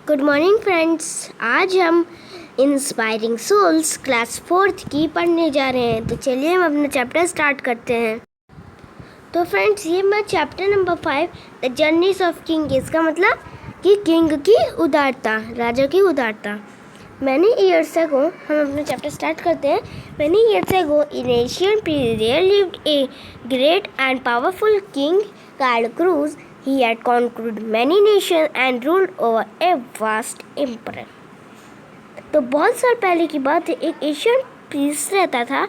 Good morning friends. आज हम inspiring souls class 4th की पढ़ने जा रहे हैं। तो चलिए हम अपना चैप्टर स्टार्ट करते हैं। तो फ्रेंड्स, ये मैं chapter number 5 the journeys of king, इसका मतलब कि किंग की उदारता, राजा की उदारता। मैनी ईयर्स अगो, हम अपना चैप्टर स्टार्ट करते हैं। Many years ago in Asian period there lived a great and powerful king called Cruz. He had conquered many nations and ruled over a vast empire. तो बहुत साल पहले की बात है। एक एशियन प्रिंस रहता था।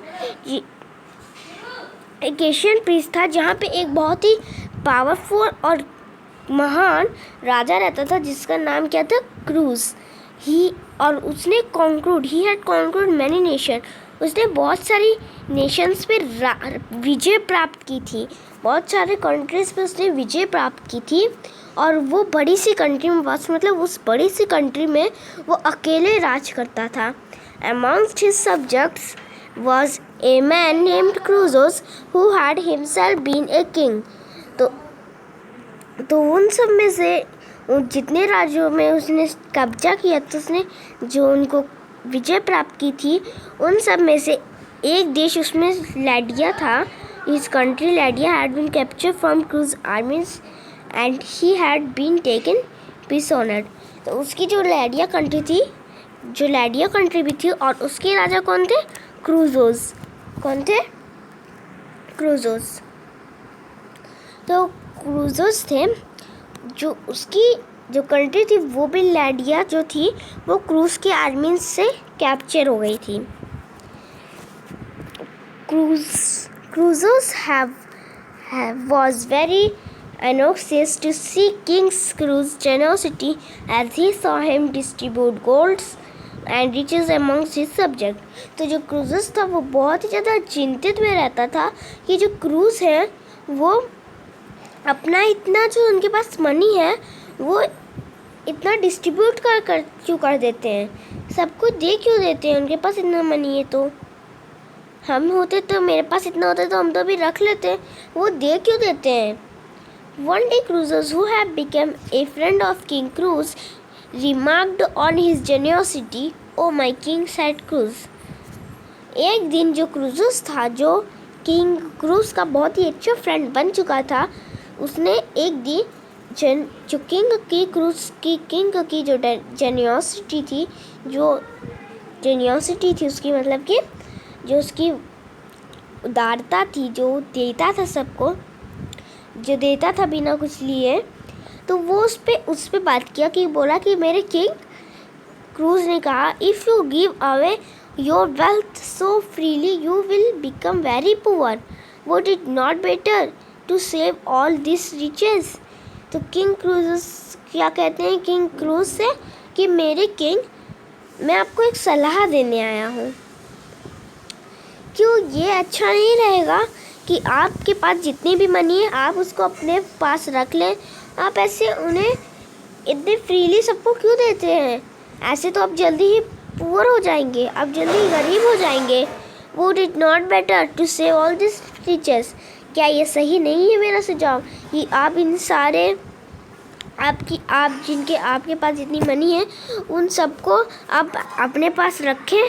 एक एशियन प्रिंस था जहाँ पे एक बहुत ही पावरफुल और महान राजा रहता था जिसका नाम क्या था, क्रूज। और उसने ही हैड कॉन्क्रूड मैनी नेशन। उसने बहुत सारी नेशंस पे विजय प्राप्त की थी। बहुत सारे कंट्रीज पे उसने विजय प्राप्त की थी। और वो बड़ी सी कंट्री में उस बड़ी सी कंट्री में वो अकेले राज करता था। Amongst his subjects was a man named Croesus who had himself been a king. तो उन सब में से जितने राज्यों में उसने कब्जा किया, तो उसने जो उनको विजय प्राप्त की थी, उन सब में से एक देश उसमें लैडिया था। His country Lydia had been captured from Cruz armies and he had been taken prisoner. तो उसकी जो लैडिया कंट्री भी थी, और उसके राजा कौन थे, क्रूजोस। कौन थे, क्रूजोस। तो क्रूजोस थे, जो उसकी जो कंट्री थी वो भी लैडिया जो थी वो क्रूज की आर्मी से कैप्चर हो गई थी। Croesus was very anxious to see King Cruz's generosity as he saw him distribute golds and riches amongst his subjects. तो जो क्रूजस था वो बहुत ही ज़्यादा चिंतित में रहता था कि जो क्रूज है वो अपना इतना जो उनके पास मनी है वो इतना डिस्ट्रीब्यूट क्यों कर देते हैं, सबको दे क्यों देते हैं। उनके पास इतना मनी है तो हम होते तो, मेरे पास इतना होता तो हम तो भी रख लेते, वो दे क्यों देते हैं। One day Croesus, who had become a friend of King Cruz, remarked on his generosity. "Oh my king," said Cruz. एक दिन जो क्रूजस था, जो किंग क्रूज का बहुत ही अच्छा फ्रेंड बन चुका था, उसने एक दिन जो किंग की जो जेनियोसिटी थी उसकी, मतलब कि जो उसकी उदारता थी, जो देता था सबको, जो देता था बिना कुछ लिए, तो वो उस पे बात किया कि बोला कि मेरे किंग, क्रूज ने कहा, if you give away your wealth so freely you will become very poor. Would it not better to save all this riches. तो किंग क्रूज क्या कहते हैं किंग क्रूज से कि मेरे किंग, मैं आपको एक सलाह देने आया हूँ। क्यों ये अच्छा नहीं रहेगा कि आपके पास जितनी भी मनी है आप उसको अपने पास रख लें। आप ऐसे उन्हें इतने फ्रीली सबको क्यों देते हैं, ऐसे तो आप जल्दी ही पुअर हो जाएंगे, आप जल्दी ही गरीब हो जाएंगे। Would it not better to save all this riches. क्या ये सही नहीं है मेरा सुझाव कि आप इन सारे आपके पास जितनी मनी है उन सबको आप अपने पास रखें.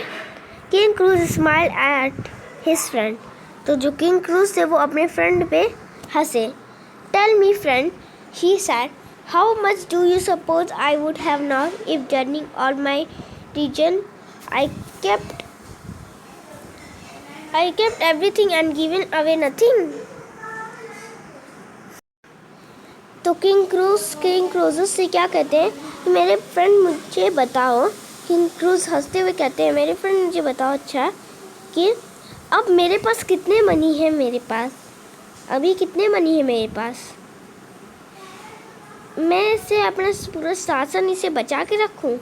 King cruise smile at his friend. तो जो किंग क्रूज थे वो अपने फ्रेंड पे हंसे. Tell me friend, he said, how much do you suppose I would have now if during all my reign I kept everything and given away nothing. तो king Cruz से क्या कहते हैं कि मेरे फ्रेंड मुझे बताओ. किंग क्रूज हंसते हुए कहते हैं, मेरे फ्रेंड मुझे बताओ अच्छा कि अब मेरे पास कितने मनी है, मेरे पास अभी कितने मनी है मेरे पास, मैं इसे अपना पूरा शासन इसे बचा के रखूं.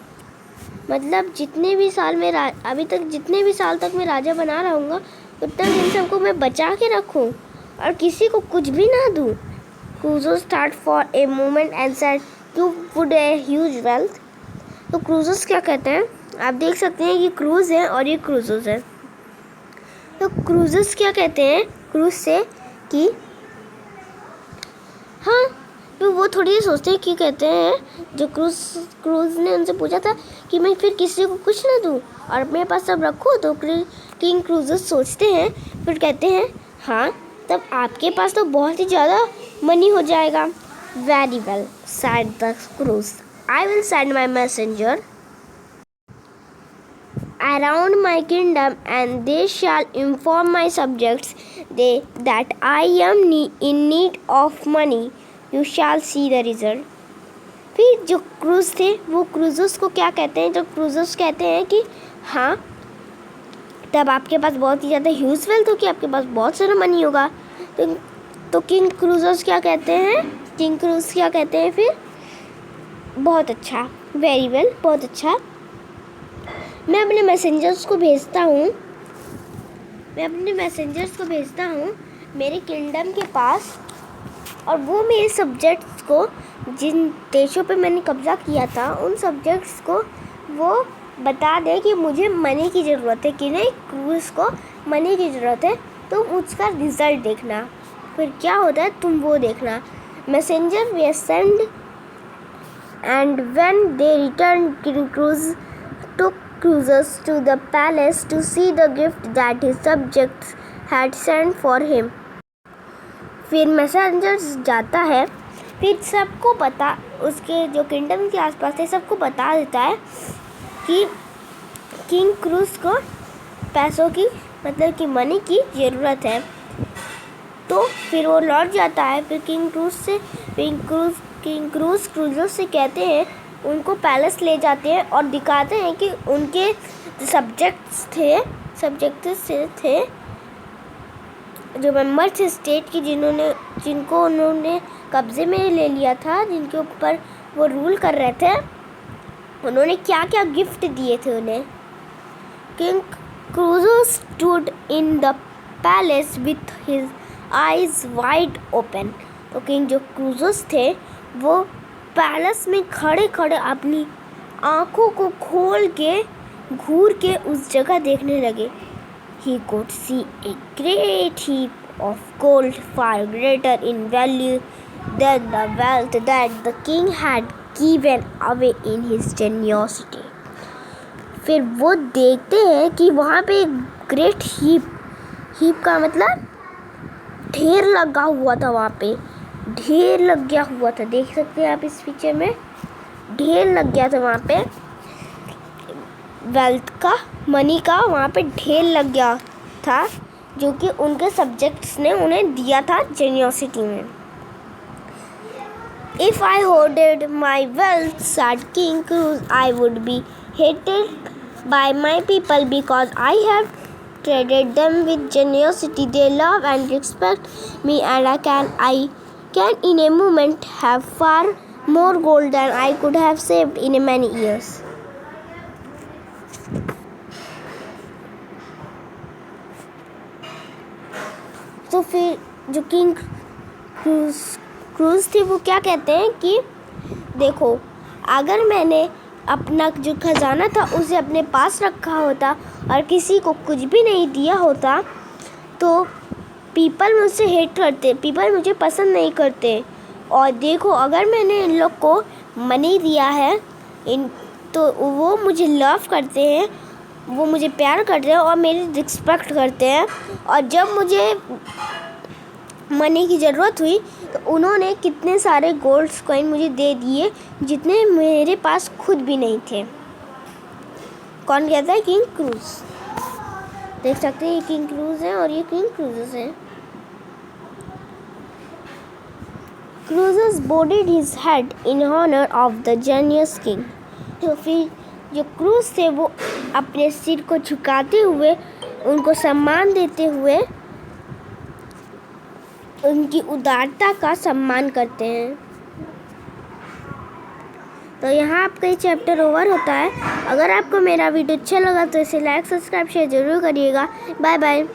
मतलब जितने भी साल में अभी तक जितने भी साल तक मैं राजा बना रहूँगा उतना दिन सबको मैं बचा के रखूं और किसी को कुछ भी ना दूं. Croesus thought for a moment and said, "You would a huge wealth." तो क्रूजस क्या कहते हैं, आप देख सकते हैं कि क्रूज है और ये क्रूजस है. तो क्रूजस क्या कहते हैं क्रूज से कि हाँ, फिर वो थोड़ी देर सोचते हैं कि कहते हैं जो क्रूज ने उनसे पूछा था कि मैं फिर किसी को कुछ ना दूँ और अपने पास सब रखूँ, तो किंग क्रूजस सोचते हैं, फिर कहते हैं हाँ तब आपके पास तो बहुत ही ज़्यादा मनी हो जाएगा। Very well said the cruise, I will send my messenger around my kingdom and they shall inform my subjects that I am in need of money. You shall see the result. फिर जो cruise थे वो cruisers को क्या कहते हैं, जो cruisers कहते हैं कि हाँ तब आपके पास बहुत ही ज़्यादा ह्यूज वेल्थ होगी, आपके पास बहुत सारा मनी होगा। तो किंग क्रूजर्स क्या कहते हैं, किंग क्रूज क्या कहते हैं फिर, बहुत अच्छा, वेरी वेल, बहुत अच्छा, मैं अपने मैसेंजर्स को भेजता हूँ मेरे किंगडम के पास, और वो मेरे सब्जेक्ट्स को, जिन देशों पे मैंने कब्ज़ा किया था उन सब्जेक्ट्स को वो बता दे कि मुझे मनी की ज़रूरत है, कि नहीं क्रूज को मनी की ज़रूरत है, तो उसका रिज़ल्ट देखना, फिर क्या होता है तुम वो देखना। Messenger they send and when they return Cruz to cruises to the palace to see the gift that his subjects had sent for him. फिर मैसेंजर्स जाता है, फिर सबको पता, उसके जो किंगडम के आसपास थे सबको बता देता है कि किंग क्रूज को पैसों की, मतलब कि मनी की ज़रूरत है। तो फिर वो लौट जाता है, फिर किंग क्रूज क्रूजर्स से कहते हैं, उनको पैलेस ले जाते हैं और दिखाते हैं कि उनके सब्जेक्ट्स थे जो मेंबर थे स्टेट की, जिनको उन्होंने कब्ज़े में ले लिया था, जिनके ऊपर वो रूल कर रहे थे, उन्होंने क्या क्या गिफ्ट दिए थे उन्हें। किंग क्रूजो stood in the palace with his eyes wide open. तो किंग जो क्रूजोस थे वो पैलेस में खड़े खड़े अपनी आँखों को खोल के घूर के उस जगह देखने लगे। He could see a great heap of gold far greater in value than the wealth that the king had given away in his generosity. फिर वो देखते हैं कि वहाँ पे एक ग्रेट हीप का मतलब ढेर लगा हुआ था, वहाँ पे ढेर लग गया हुआ था, देख सकते हैं आप इस पिक्चर में, ढेर लग गया था वहाँ पे वेल्थ का, मनी का, वहाँ पे ढेर लग गया था, जो कि उनके सब्जेक्ट्स ने उन्हें दिया था जेनियोसिटी में। If I hoarded my wealth, said King Cruz, I would be hated by my people because I have treated them with generosity. They love and respect me, and I can in a moment have far more gold than I could have saved in many years. तो फिर जो king cruise थे वो क्या कहते हैं कि देखो, अगर मैंने अपना जो खजाना था उसे अपने पास रखा होता और किसी को कुछ भी नहीं दिया होता तो पीपल मुझसे हेट करते, पीपल मुझे पसंद नहीं करते। और देखो, अगर मैंने इन लोग को मनी दिया है तो वो मुझे लव करते हैं, वो मुझे प्यार करते हैं और मेरी रिस्पेक्ट करते हैं। और जब मुझे मनी की ज़रूरत हुई तो उन्होंने कितने सारे गोल्ड्स कॉइन मुझे दे दिए जितने मेरे पास खुद भी नहीं थे। कौन कहता है? King cruise. देख सकते हैं ये किंग क्रूज है और ये किंग क्रूजस है। Croesus bowed his head in honour of the genius king. तो फिर जो क्रूज थे वो अपने सिर को झुकाते हुए, उनको सम्मान देते हुए उनकी उदारता का सम्मान करते हैं। तो यहाँ आपका ये चैप्टर ओवर होता है। अगर आपको मेरा वीडियो अच्छा लगा तो इसे लाइक, सब्सक्राइब, शेयर जरूर करिएगा। Bye bye.